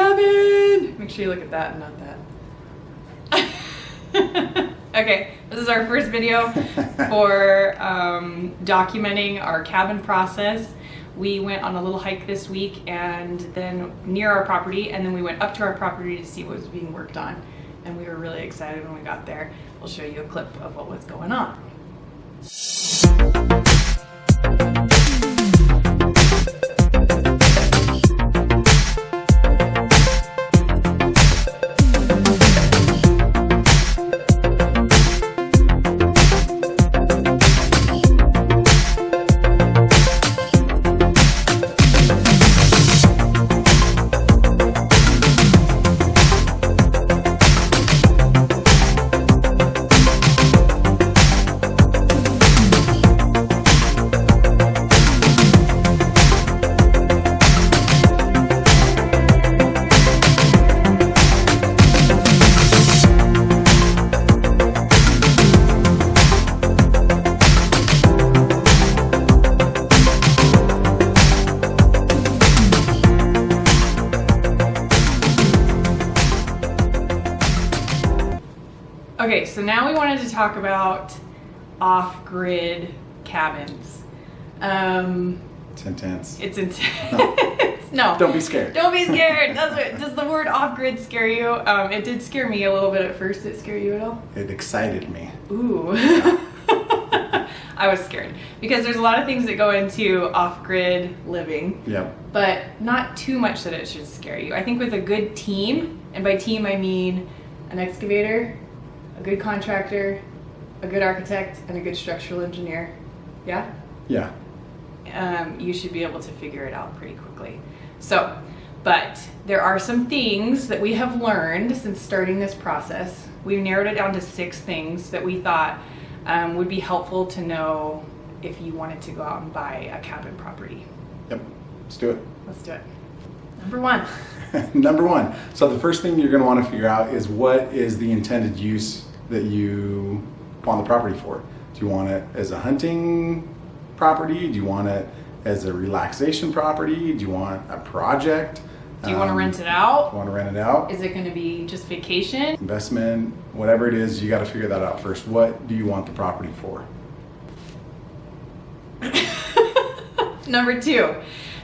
cabin. Make sure you look at that and not that. Okay, this is our first video for documenting our cabin process. We went on a little hike this week and then near our property, and then we went up to our property to see what was being worked on. And we were really excited when we got there. We'll show you a clip of what was going on. Okay, so now we wanted to talk about off-grid cabins. It's intense. It's intense. No. Don't be scared. Don't be scared. Does the word off-grid scare you? It did scare me a little bit at first. Did it scare you at all? It excited me. Ooh. I was scared because there's a lot of things that go into off-grid living. Yep. But not too much that it should scare you. I think with a good team, and by team I mean an excavator, a good contractor, a good architect, and a good structural engineer. Yeah? Yeah. You should be able to figure it out pretty quickly. So, but there are some things that we have learned since starting this process. We've narrowed it down to 6 things that we thought would be helpful to know if you wanted to go out and buy a cabin property. Yep. Let's do it. Let's do it. Number 1. Number 1. So the first thing you're going to want to figure out is what is the intended use that you want the property for. Do you want it as a hunting property? Do you want it as a relaxation property? Do you want a project? Do you want to rent it out? Do you want to rent it out? Is it going to be just vacation? Investment, whatever it is, you got to figure that out first. What do you want the property for? Number 2,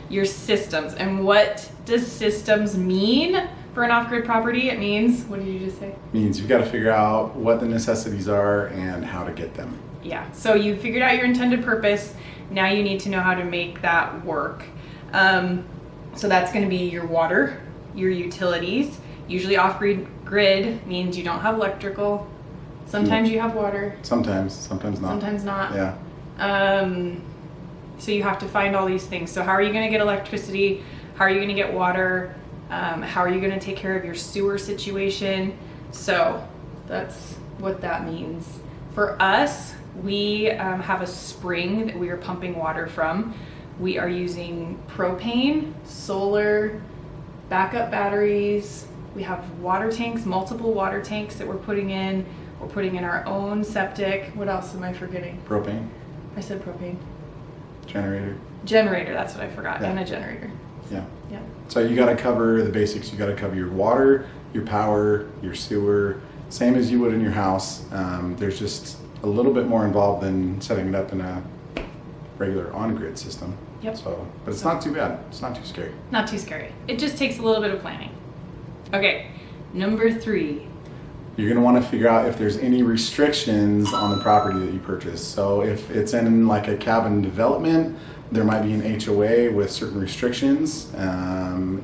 your systems. And what does systems mean for an off-grid property? It means, what did you just say? It means you've got to figure out what the necessities are and how to get them. Yeah, so you figured out your intended purpose. Now you need to know how to make that work. So that's going to be your water, your utilities. Usually off-grid means you don't have electrical. Sometimes you have water. Sometimes not. Sometimes not. Yeah. So you have to find all these things. So how are you going to get electricity? How are you going to get water? How are you going to take care of your sewer situation? So that's what that means. For us, we have a spring that we are pumping water from. We are using propane, solar, backup batteries. We have water tanks, multiple water tanks that we're putting in. We're putting in our own septic. What else am I forgetting? Propane. I said propane. Generator. Generator, that's what I forgot. Yeah. And a generator. Yeah. Yeah. So you got to cover the basics. You got to cover your water, your power, your sewer, same as you would in your house. There's just a little bit more involved than setting it up in a regular on-grid system. Yep. So, but it's not too bad. It's not too scary. Not too scary. It just takes a little bit of planning. Okay, number 3. You're going to want to figure out if there's any restrictions on the property that you purchase. So if it's in like a cabin development, there might be an HOA with certain restrictions.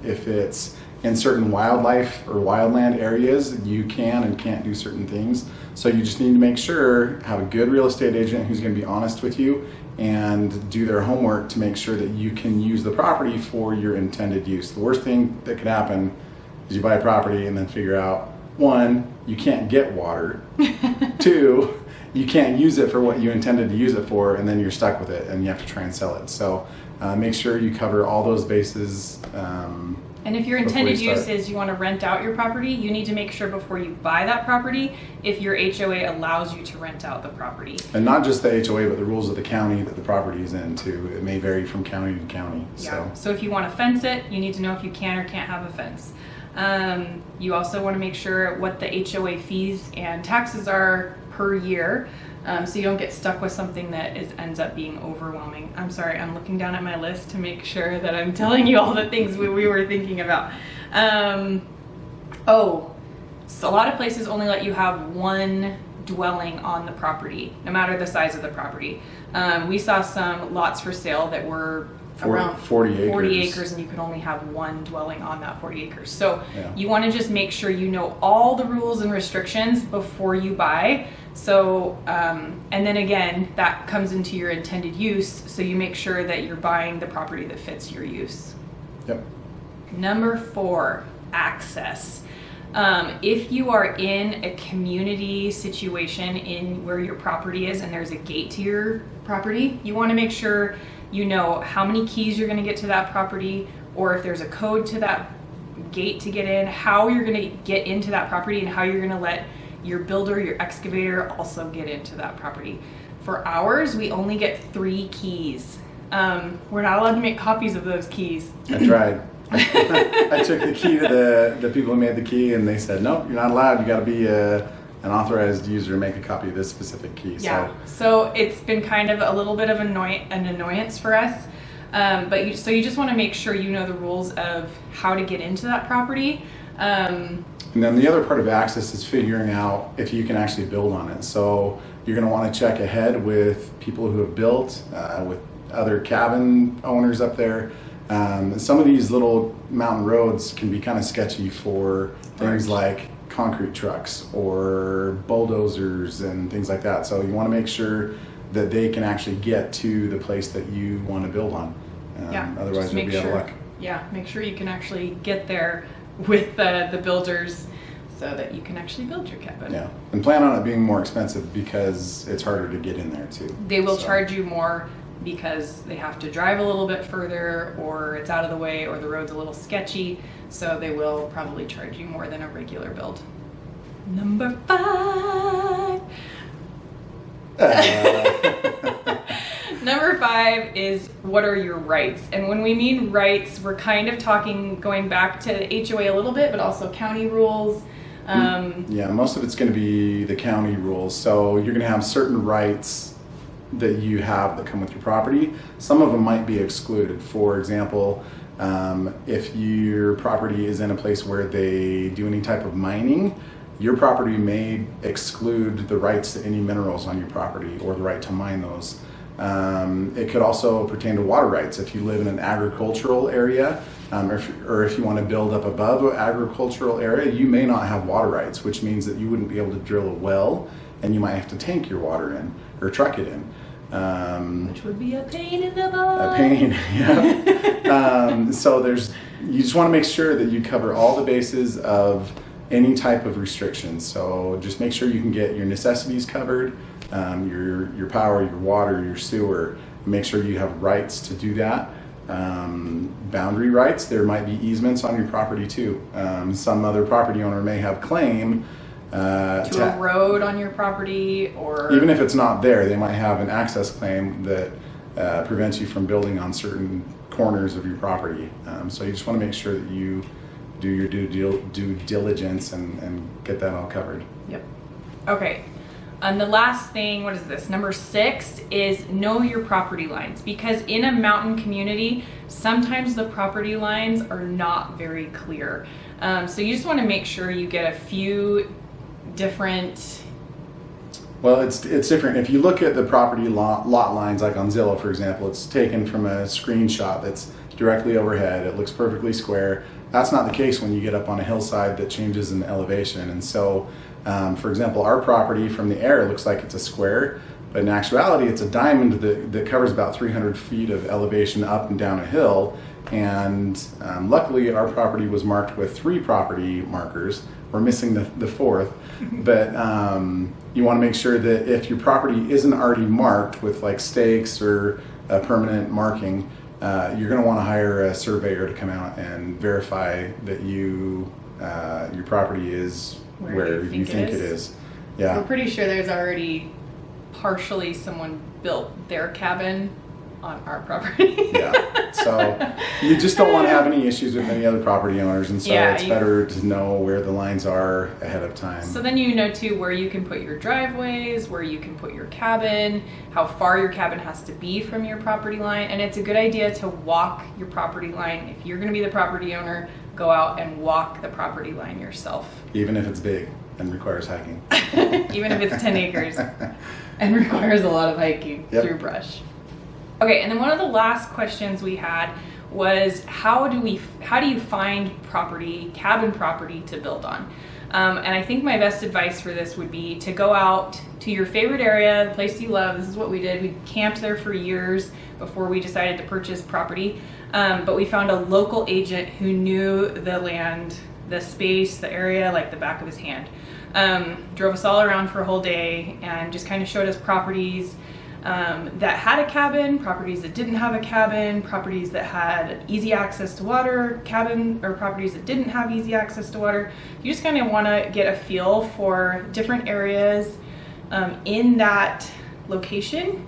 If it's in certain wildlife or wildland areas, you can and can't do certain things. So you just need to make sure, have a good real estate agent who's going to be honest with you and do their homework to make sure that you can use the property for your intended use. The worst thing that could happen is you buy a property and then figure out, 1, you can't get water. 2, you can't use it for what you intended to use it for, and then you're stuck with it and you have to try and sell it. So make sure you cover all those bases. And if your intended use is you want to rent out your property, you need to make sure before you buy that property if your HOA allows you to rent out the property. And not just the HOA, but the rules of the county that the property is in too. It may vary from county to county. Yeah. So if you want to fence it, you need to know if you can or can't have a fence. You also want to make sure what the HOA fees and taxes are per year, so you don't get stuck with something that ends up being overwhelming. I'm sorry, I'm looking down at my list to make sure that I'm telling you all the things we were thinking about. So a lot of places only let you have one dwelling on the property, no matter the size of the property. We saw some lots for sale that were around 40 acres, and you could only have one dwelling on that 40 acres. So you want to just make sure you know all the rules and restrictions before you buy. So, and then again, that comes into your intended use. So you make sure that you're buying the property that fits your use. Yep. Number 4, access. If you are in a community situation in where your property is and there's a gate to your property, you want to make sure you know how many keys you're going to get to that property, or if there's a code to that gate to get in, how you're going to get into that property, and how you're going to let your builder, your excavator also get into that property. For ours, we only get 3 keys. We're not allowed to make copies of those keys. I tried. I took the key to the people who made the key, and they said, nope, you're not allowed. You got to be an authorized user to make a copy of this specific key. Yeah. So it's been kind of a little bit of an annoyance for us. So you just want to make sure you know the rules of how to get into that property. And then the other part of access is figuring out if you can actually build on it. So you're going to want to check ahead with people who have built, with other cabin owners up there. Some of these little mountain roads can be kind of sketchy for things like concrete trucks or bulldozers and things like that. So you want to make sure that they can actually get to the place that you want to build on. Otherwise you'll be out of luck. Yeah, make sure you can actually get there with the builders so that you can actually build your cabin. Yeah, and plan on it being more expensive because it's harder to get in there too. They will charge you more because they have to drive a little bit further, or it's out of the way, or the road's a little sketchy, so they will probably charge you more than a regular build. Number 5. Number 5 is, what are your rights? And when we mean rights, we're kind of talking going back to HOA a little bit, but also county rules. Yeah, most of it's going to be the county rules. So you're going to have certain rights that you have that come with your property. Some of them might be excluded. For example, if your property is in a place where they do any type of mining, your property may exclude the rights to any minerals on your property or the right to mine those. It could also pertain to water rights. If you live in an agricultural area, or if you want to build up above an agricultural area, you may not have water rights, which means that you wouldn't be able to drill a well, and you might have to tank your water in or truck it in. Which would be a pain in the butt. A pain, yeah. So you just want to make sure that you cover all the bases of any type of restrictions. So just make sure you can get your necessities covered, your power, your water, your sewer. Make sure you have rights to do that. Boundary rights, there might be easements on your property too. Some other property owner may have claim to a road on your property, or even if it's not there, they might have an access claim that prevents you from building on certain corners of your property. So you just want to make sure that you do your due diligence and get that all covered. Yep. Okay. And the last thing, what is this? Number 6 is know your property lines, because in a mountain community, sometimes the property lines are not very clear. So you just want to make sure you get a few different. Well, it's different. If you look at the property lot lines, like on Zillow, for example, it's taken from a screenshot that's directly overhead. It looks perfectly square. That's not the case when you get up on a hillside that changes in elevation. And so, for example, our property from the air looks like it's a square, but in actuality, it's a diamond that covers about 300 feet of elevation up and down a hill. And luckily, our property was marked with 3 property markers. We're missing the 4th, but you want to make sure that if your property isn't already marked with like stakes or a permanent marking, you're going to want to hire a surveyor to come out and verify that your property is where you think it is. Yeah. We're pretty sure there's already partially someone built their cabin on our property. Yeah, so you just don't want to have any issues with any other property owners, and so it's better to know where the lines are ahead of time. So then you know too where you can put your driveways, where you can put your cabin, how far your cabin has to be from your property line, and it's a good idea to walk your property line. If you're going to be the property owner, go out and walk the property line yourself. Even if it's big and requires hiking. Even if it's 10 acres and requires a lot of hiking through brush. Okay, and then one of the last questions we had was how do you find cabin property to build on? And I think my best advice for this would be to go out to your favorite area, the place you love. This is what we did. We camped there for years before we decided to purchase property. But we found a local agent who knew the land, the space, the area like the back of his hand. Drove us all around for a whole day and just kind of showed us properties that had a cabin, properties that didn't have a cabin, properties that had easy access to water, properties that didn't have easy access to water. You just kind of want to get a feel for different areas in that location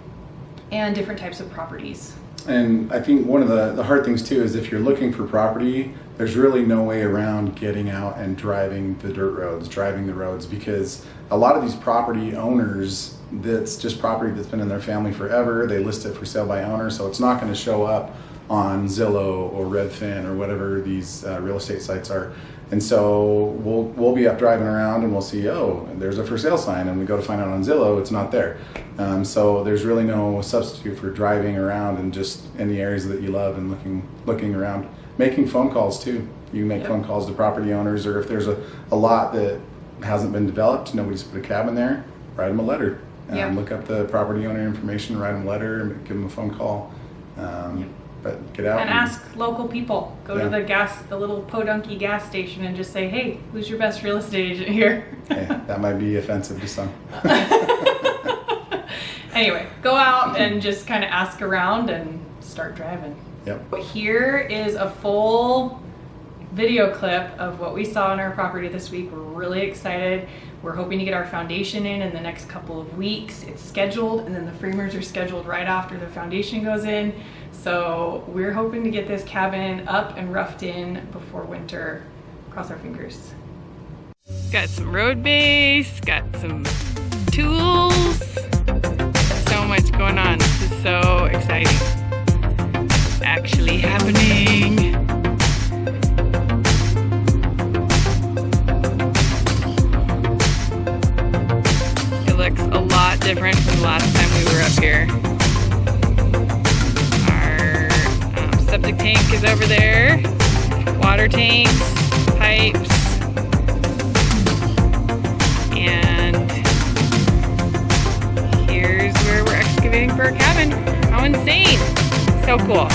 and different types of properties. And I think one of the hard things too is if you're looking for property, there's really no way around getting out and driving the roads, because a lot of these property owners, that's just property that's been in their family forever. They list it for sale by owner, so it's not going to show up on Zillow or Redfin or whatever these real estate sites are. And so we'll be up driving around and we'll see, oh, there's a for sale sign, and we go to find out on Zillow, it's not there. So there's really no substitute for driving around and just in the areas that you love and looking around. Making phone calls too. You can make phone calls to property owners, or if there's a lot that hasn't been developed, nobody's put a cabin there, write them a letter. Look up the property owner information, write them a letter, and give them a phone call. But get out and ask local people. Go to the little Podunky gas station and just say, hey, who's your best real estate agent here? Yeah, that might be offensive to some. Anyway, go out and just kind of ask around and start driving. Yep. Here is a full video clip of what we saw on our property this week. We're really excited. We're hoping to get our foundation in the next couple of weeks. It's scheduled, and then the framers are scheduled right after the foundation goes in. So we're hoping to get this cabin up and roughed in before winter. Cross our fingers. Got some road base, got some tools. So much going on. This is so exciting. Actually happening. It looks a lot different from the last time we were up here. Our septic tank is over there. Water tanks, pipes, and here's where we're excavating for our cabin. How insane! So cool.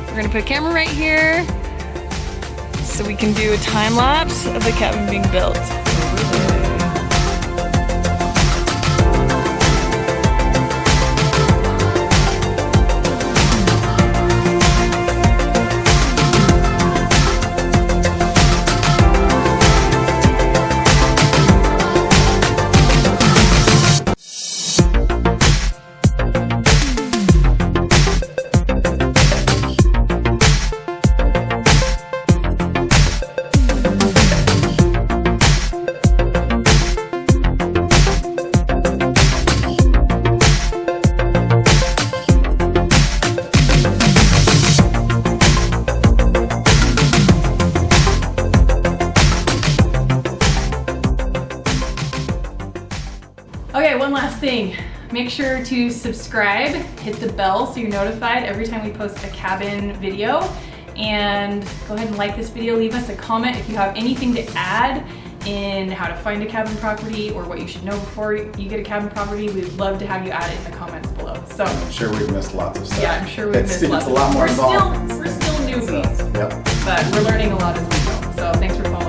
We're gonna put a camera right here so we can do a time lapse of the cabin being built. Okay, one last thing. Make sure to subscribe, hit the bell so you're notified every time we post a cabin video. And go ahead and like this video, leave us a comment if you have anything to add, in how to find a cabin property or what you should know before you get a cabin property, we'd love to have you add it in the comments below. So I'm sure we've missed lots of stuff. yeah, I'm sure we've missed lots. It's a lot more involved. We're still newbies, Yep. but we're learning a lot as we go. So thanks for following.